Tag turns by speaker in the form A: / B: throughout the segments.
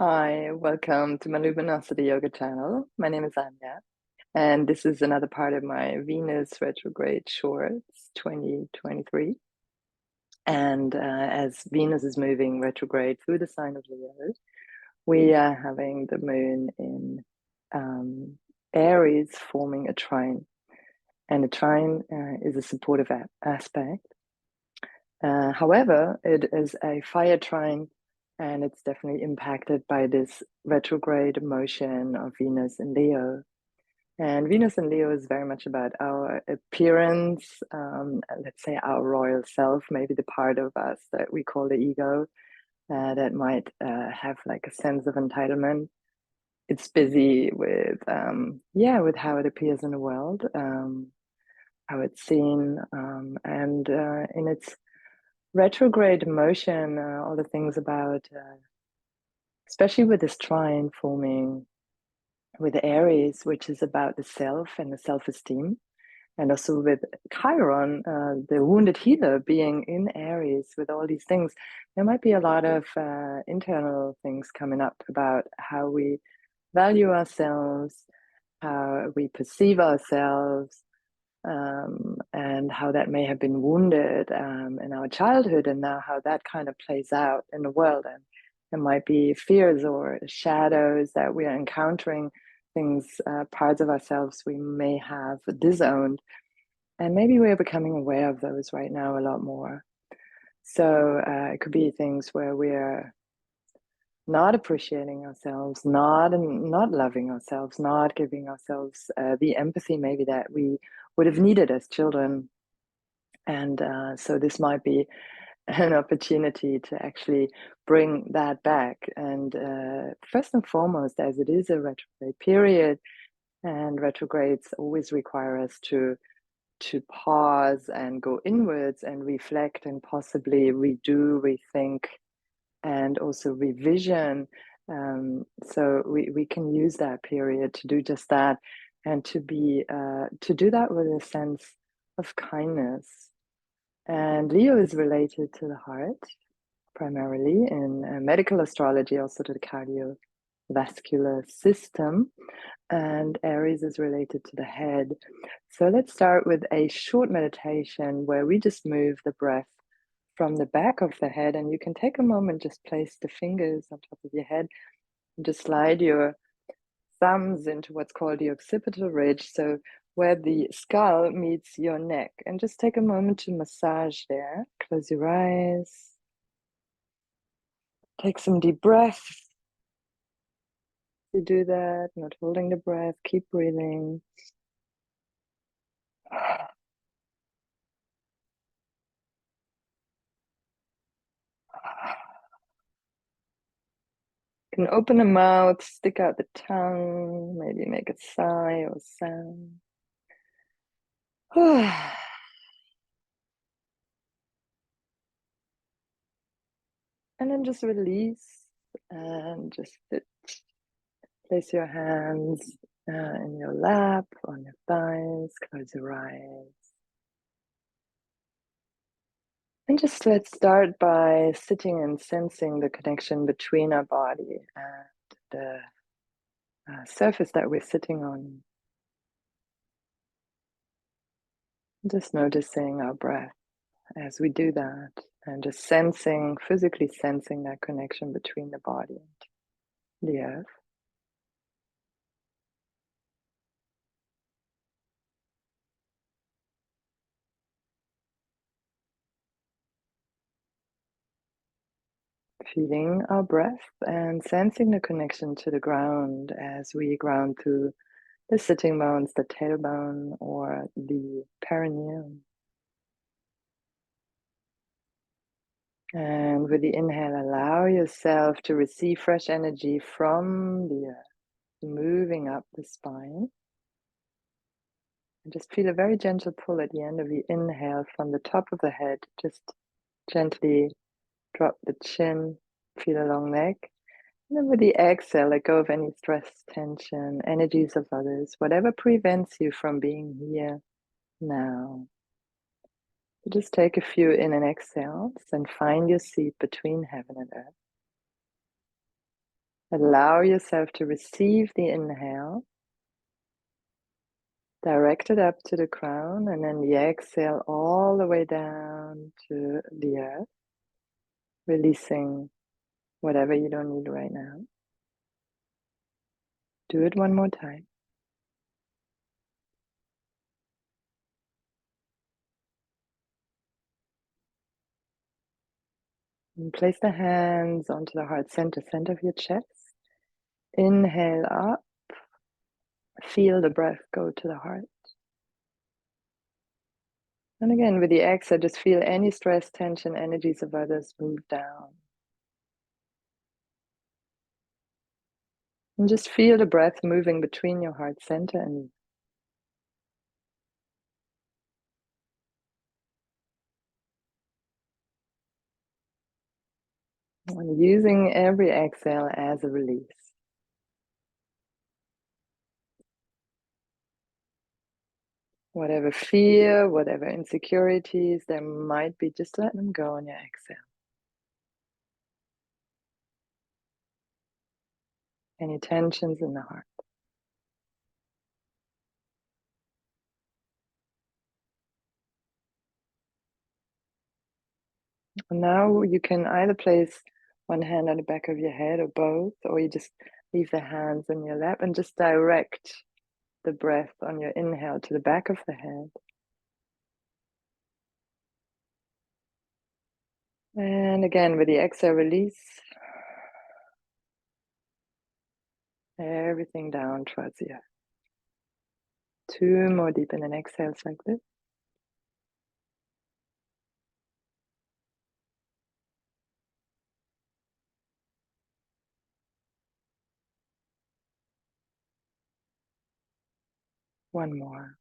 A: Hi, welcome to my Luminosity Yoga channel. My name is Anya, and this is another part of my Venus Retrograde Shorts 2023. And as Venus is moving retrograde through the sign of Leo, we are having the moon in Aries forming a trine. And a trine is a supportive aspect. However, it is a fire trine, and it's definitely impacted by this retrograde motion of Venus in Leo. And Venus in Leo is very much about our appearance, let's say our royal self, maybe the part of us that we call the ego, that might have like a sense of entitlement. It's busy with, with how it appears in the world, how it's seen, and in its retrograde motion, all the things about, especially with this trine forming with Aries, which is about the self and the self-esteem, and also with Chiron, the wounded healer being in Aries with all these things, there might be a lot of internal things coming up about how we value ourselves, how we perceive ourselves, and how that may have been wounded in our childhood, and now how that kind of plays out in the world. And there might be fears or shadows that we are encountering, things, parts of ourselves we may have disowned, and maybe we're becoming aware of those right now a lot more. So it could be things where we're not appreciating ourselves, not loving ourselves, not giving ourselves the empathy maybe that we would have needed as children. And so this might be an opportunity to actually bring that back. And first and foremost, as it is a retrograde period, and retrogrades always require us to pause and go inwards and reflect and possibly redo, rethink, and also revision. So we can use that period to do just that, and to do that with a sense of kindness. And Leo is related to the heart, primarily in medical astrology, also to the cardiovascular system. And Aries is related to the head. So let's start with a short meditation where we just move the breath from the back of the head, and you can take a moment, just place the fingers on top of your head and just slide your thumbs into what's called the occipital ridge, so where the skull meets your neck, and just take a moment to massage there. Close your eyes, take some deep breaths. You do that, not holding the breath, keep breathing. You can open the mouth, stick out the tongue, maybe make a sigh or sound. And then just release and just sit. Place your hands in your lap, on your thighs, close your eyes. And just let's start by sitting and sensing the connection between our body and the surface that we're sitting on. Just noticing our breath as we do that, and just sensing, physically sensing that connection between the body and the earth. Feeling our breath and sensing the connection to the ground as we ground through the sitting bones, the tailbone, or the perineum. And with the inhale, allow yourself to receive fresh energy from the earth, moving up the spine. And just feel a very gentle pull at the end of the inhale from the top of the head. Just gently drop the chin, feel a long neck. And then with the exhale, let go of any stress, tension, energies of others, whatever prevents you from being here now. So just take a few in and exhales and find your seat between heaven and earth. Allow yourself to receive the inhale. Direct it up to the crown, and then the exhale all the way down to the earth, releasing whatever you don't need right now. Do it one more time. And place the hands onto the heart center, center of your chest. Inhale up. Feel the breath go to the heart. And again, with the exhale, just feel any stress, tension, energies of others move down. And just feel the breath moving between your heart center and using every exhale as a release. Whatever fear, whatever insecurities there might be, just let them go on your exhale. Any tensions in the heart. And now you can either place one hand on the back of your head or both, or you just leave the hands on your lap and just direct the breath on your inhale to the back of the head. And again, with the exhale, release everything down towards the earth. 2 more deep in and exhales like this. One more.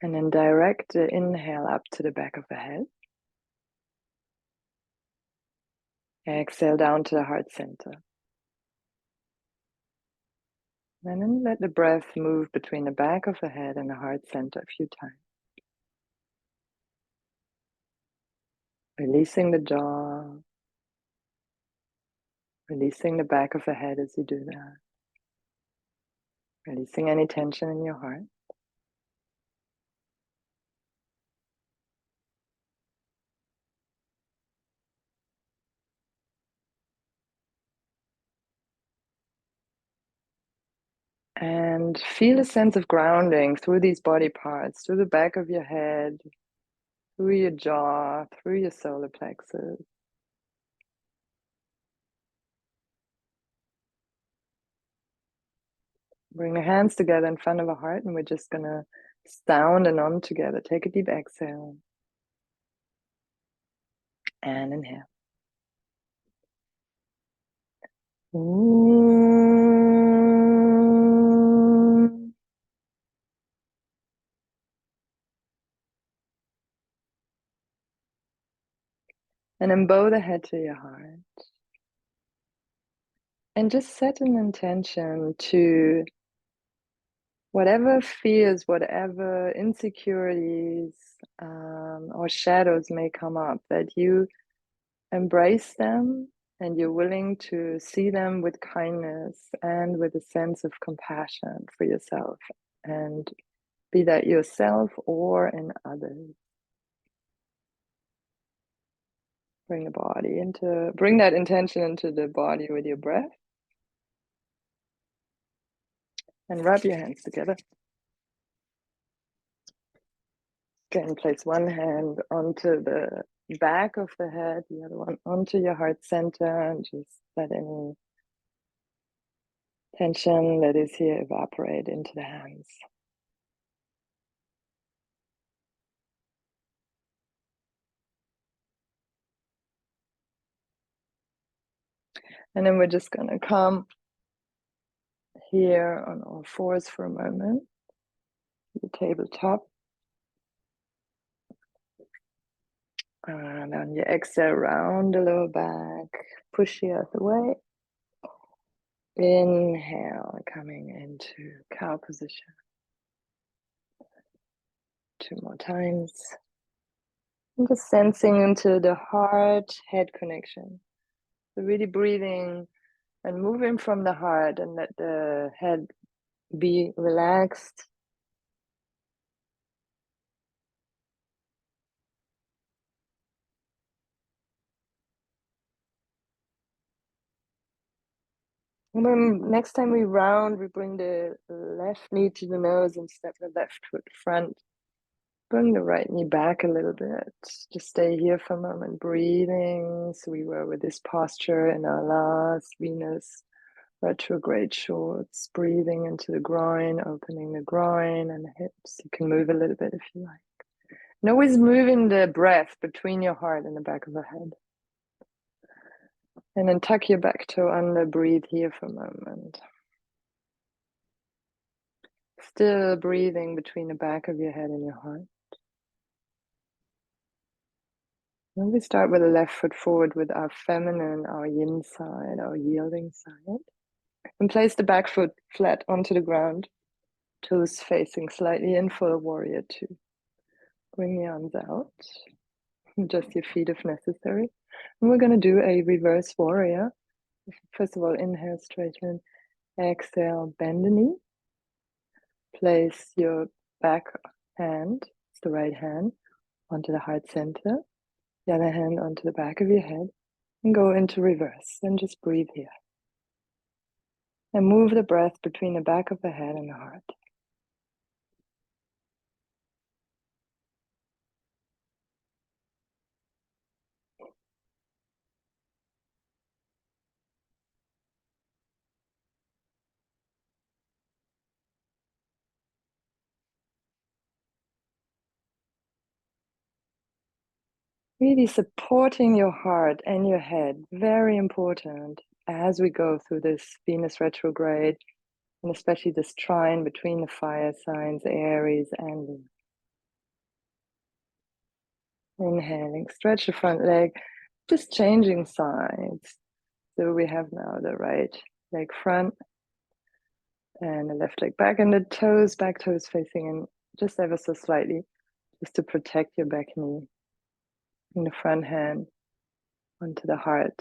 A: And then direct the inhale up to the back of the head. Exhale down to the heart center. And then let the breath move between the back of the head and the heart center a few times. Releasing the jaw. Releasing the back of the head as you do that. Releasing any tension in your heart. And feel a sense of grounding through these body parts, through the back of your head, through your jaw, through your solar plexus. Bring the hands together in front of a heart, and we're just going to sound and on together. Take a deep exhale. And inhale. And then bow the head to your heart. And just set an intention to whatever fears, whatever insecurities or shadows may come up, that you embrace them and you're willing to see them with kindness and with a sense of compassion for yourself, and be that yourself or in others. Bring that intention into the body with your breath, and rub your hands together. Again, place one hand onto the back of the head, the other one onto your heart center, and just let any tension that is here evaporate into the hands. And then we're just going to come here on all fours for a moment, the tabletop. And on your exhale, round the lower back, push the earth away. Inhale, coming into cow position. 2 more times. And just sensing into the heart-head connection. So really breathing and moving from the heart and let the head be relaxed. And when next time we round, we bring the left knee to the nose and step the left foot front. Bring the right knee back a little bit. Just stay here for a moment, breathing. So we were with this posture in our last Venus retrograde shorts, breathing into the groin, opening the groin and the hips. You can move a little bit if you like. And always moving the breath between your heart and the back of the head. And then tuck your back toe under, breathe here for a moment. Still breathing between the back of your head and your heart. Then we start with the left foot forward with our feminine, our yin side, our yielding side. And place the back foot flat onto the ground, toes facing slightly in for a warrior two. Bring the arms out, adjust your feet if necessary. And we're going to do a reverse warrior. First of all, inhale, straighten. Exhale, bend the knee. Place your back hand, it's the right hand, onto the heart center. The other hand onto the back of your head. And go into reverse. And just breathe here. And move the breath between the back of the head and the heart. Really supporting your heart and your head, very important as we go through this Venus retrograde, and especially this trine between the fire signs, Aries and Leo. Inhaling, stretch the front leg, just changing sides. So we have now the right leg front and the left leg back, and the toes, back toes facing in just ever so slightly, just to protect your back knee. And the front hand onto the heart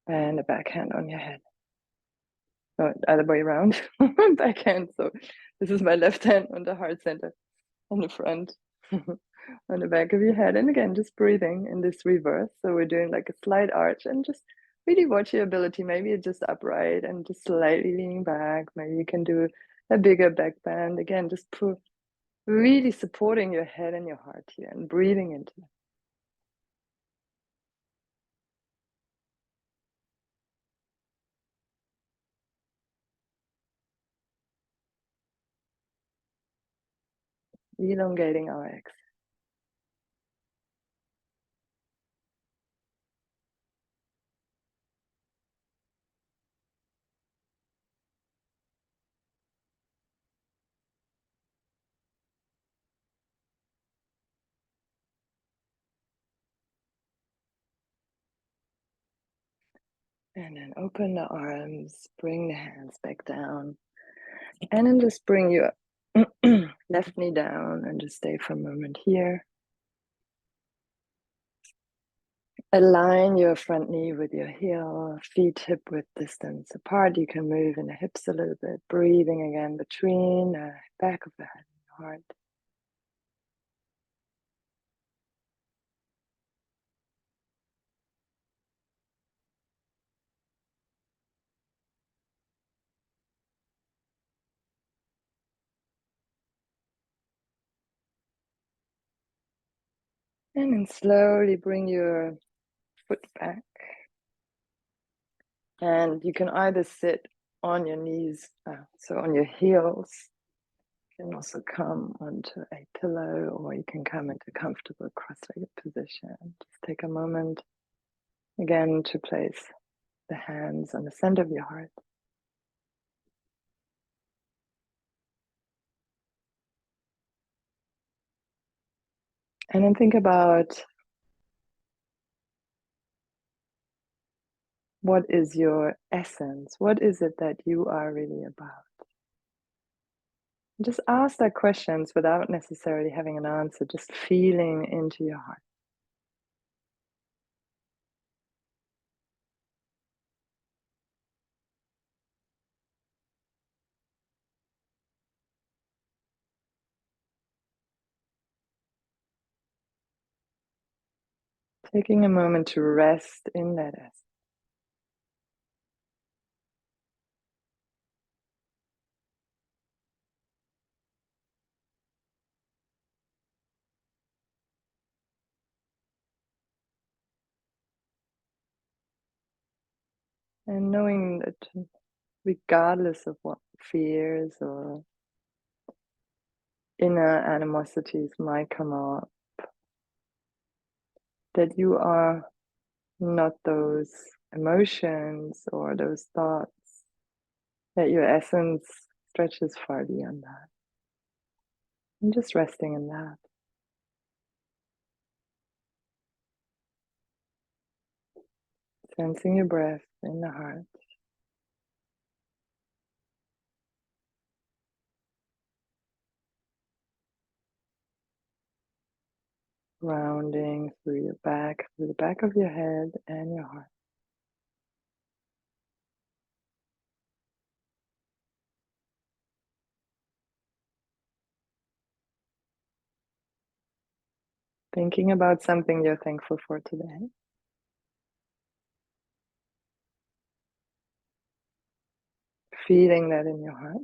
A: and the back hand on your head. No, other way around, back hand. So this is my left hand on the heart center, on the front, on the back of your head. And again, just breathing in this reverse. So we're doing like a slight arch and just really watch your ability. Maybe it's just upright and just slightly leaning back. Maybe you can do a bigger back bend. Again, just really supporting your head and your heart here and breathing into it. Elongating our exhale. And then open the arms, bring the hands back down. And then just bring your left knee down and just stay for a moment here. Align your front knee with your heel, feet hip width distance apart. You can move in the hips a little bit, breathing again between the back of the head and the heart. And then slowly bring your foot back. And you can either sit on your knees, so on your heels. You can also come onto a pillow, or you can come into comfortable cross-legged position. Just take a moment again to place the hands on the center of your heart. And then think about what is your essence? What is it that you are really about? Just ask that questions without necessarily having an answer, just feeling into your heart. Taking a moment to rest in that essence. And knowing that regardless of what fears or inner animosities might come up, that you are not those emotions or those thoughts, that your essence stretches far beyond that. And just resting in that. Sensing your breath in the heart. Rounding through your back, through the back of your head and your heart. Thinking about something you're thankful for today. Feeling that in your heart.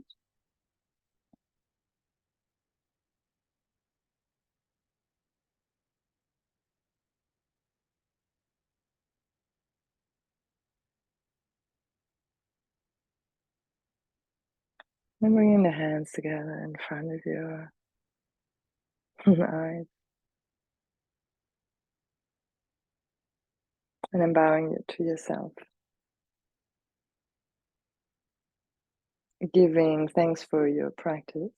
A: And bringing the hands together in front of your eyes. And then bowing to yourself. Giving thanks for your practice.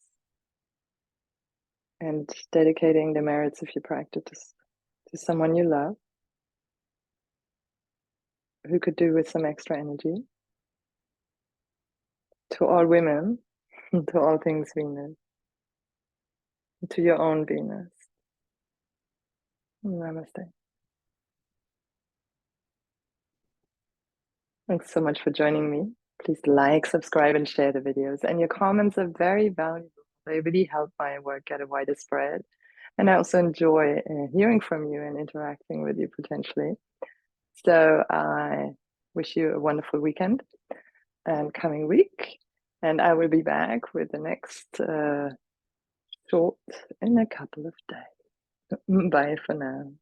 A: And dedicating the merits of your practice to someone you love, who could do with some extra energy. To all women, to all things Venus, to your own Venus. Namaste. Thanks so much for joining me. Please like, subscribe, and share the videos. And your comments are very valuable. They really help my work get a wider spread. And I also enjoy hearing from you and interacting with you potentially. So I wish you a wonderful weekend and coming week. And I will be back with the next short in a couple of days. Bye for now.